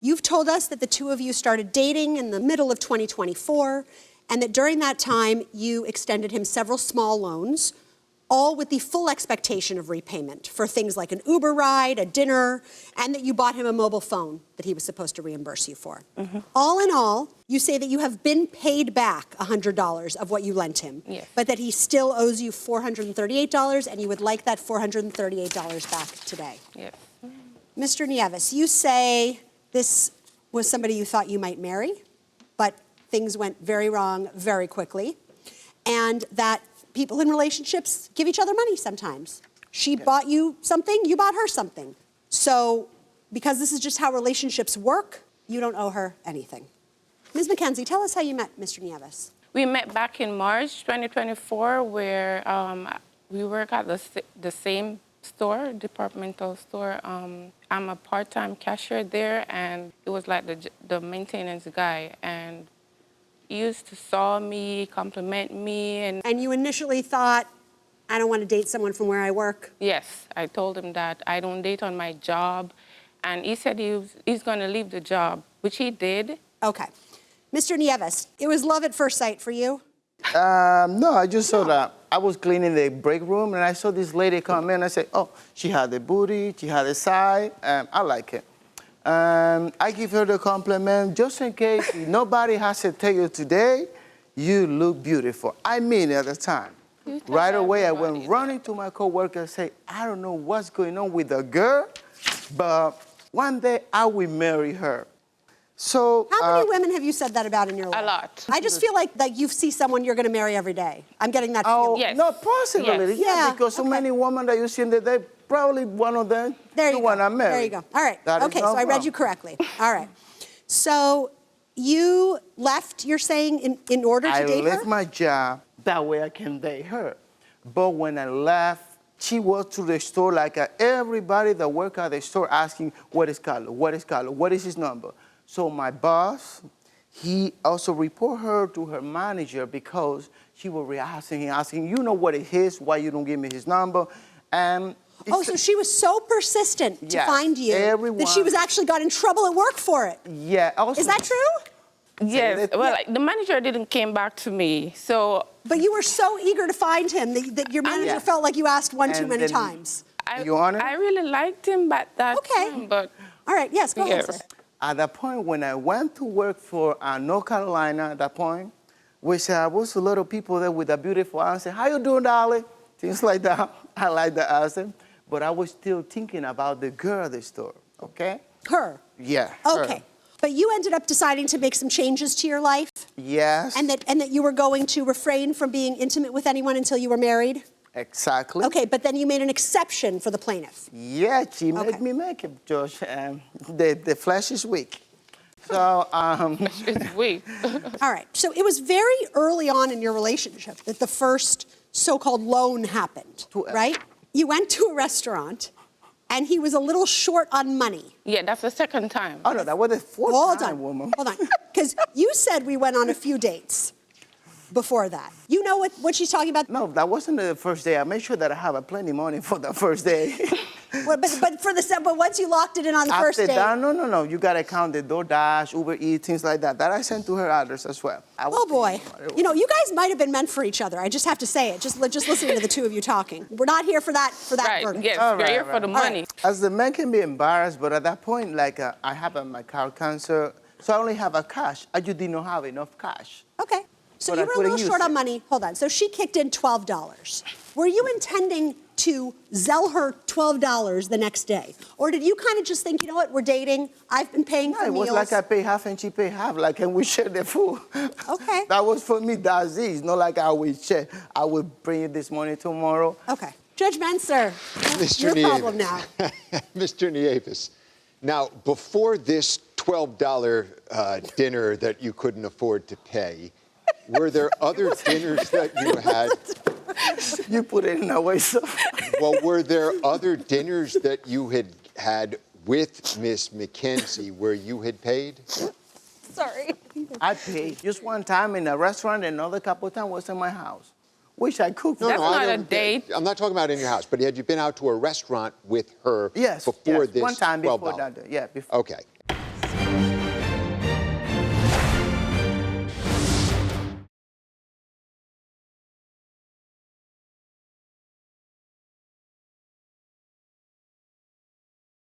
You've told us that the two of you started dating in the middle of 2024, and that during that time, you extended him several small loans, all with the full expectation of repayment for things like an Uber ride, a dinner, and that you bought him a mobile phone that he was supposed to reimburse you for. All in all, you say that you have been paid back $100 of what you lent him, but that he still owes you $438, and you would like that $438 back today. Mr. Nieves, you say this was somebody you thought you might marry, but things went very wrong very quickly, and that people in relationships give each other money sometimes. She bought you something, you bought her something. So because this is just how relationships work, you don't owe her anything. Ms. McKenzie, tell us how you met Mr. Nieves. We met back in March 2024, where we work at the same store, departmental store. I'm a part-time cashier there, and it was like the maintenance guy. And he used to saw me, compliment me. And you initially thought, I don't want to date someone from where I work? Yes, I told him that I don't date on my job. And he said he's going to leave the job, which he did. Okay. Mr. Nieves, it was love at first sight for you? No, I just saw that. I was cleaning the break room, and I saw this lady come in. I said, oh, she had the booty, she had the side, I like it. I give her the compliment, just in case nobody has to tell you today, you look beautiful. I mean it at the time. Right away, I went running to my coworker and said, I don't know what's going on with the girl, but one day I will marry her. So, how many women have you said that about in your life? A lot. I just feel like you see someone you're going to marry every day. I'm getting that feeling. Yes. No, possibility, Yeah, because so many women that you see in the day, probably one of them, there you go. one I married. There you go. All right. That Okay, so I read you correctly. All right. So you left, you're saying, in order to date her? I left my job, that way I can date her. But when I left, she walked to the store like everybody that worked at the store asking, what is Carlos? What is Carlos? What is his number? So my boss, he also reported her to her manager because she was asking, you know what it is, why you don't give me his number? And so she was so persistent to find you that she was actually got in trouble at work for it. Yeah. Also, is that true? Yes. Well, the manager didn't came back to me, so. But you were so eager to find him that your manager felt like you asked one too many times. I really liked him at that time, but. All right, yes, go ahead, sir. At that point, when I went to work for North Carolina at that point, which I was a lot of people there with a beautiful accent. How you doing, darling? Things like that. I like the accent. But I was still thinking about the girl at the store, okay? Her? Yeah. Okay. Her. But you ended up deciding to make some changes to your life? Yes. And that you were going to refrain from being intimate with anyone until you were married? Exactly. Okay, but then you made an exception for the plaintiff. Yeah, she made me make it, Josh. The flesh is weak. So, It's weak. All right, so it was very early on in your relationship that the first so-called loan happened, right? You went to a restaurant, and he was a little short on money. Yeah, that's the second time. Oh, no, that was the fourth time, woman. Hold on, because you said we went on a few dates before that. You know what she's talking about? No, that wasn't the first day. I made sure that I have plenty of money for the first day. but once you locked it in on the first day. No. You gotta count the DoorDash, Uber Eats, things like that. That I sent to her address as well. Oh boy, you know, you guys might have been meant for each other. I just have to say it. Just listening to the two of you talking. We're not here for that verdict. Yes, we're here for the money. As the man can be embarrassed, but at that point, like I have my car cancer, so I only have a cash. I just did not have enough cash. Okay. So you were a little short on money. Hold on. So she kicked in $12. Were you intending to zell her $12 the next day? Or did you kind of just think, you know what, we're dating, I've been paying for meals? It was like I pay half and she pay half, like, and we share the food. Okay. That was for me, that's it. It's not like I will share. I will bring you this money tomorrow. Okay. Judge Menser, Mr. your problem now. Mr. Nieves, now, before this $12 dinner that you couldn't afford to pay, were there other dinners that you had? You put it in a way, so. Well, were there other dinners that you had with Miss McKenzie where you had paid? Sorry. I paid just one time in a restaurant, and another couple of times was in my house, which I cooked. That's not a date. I'm not talking about in your house, but had you been out to a restaurant with her before this one time before $12? that? Yeah, before. Okay.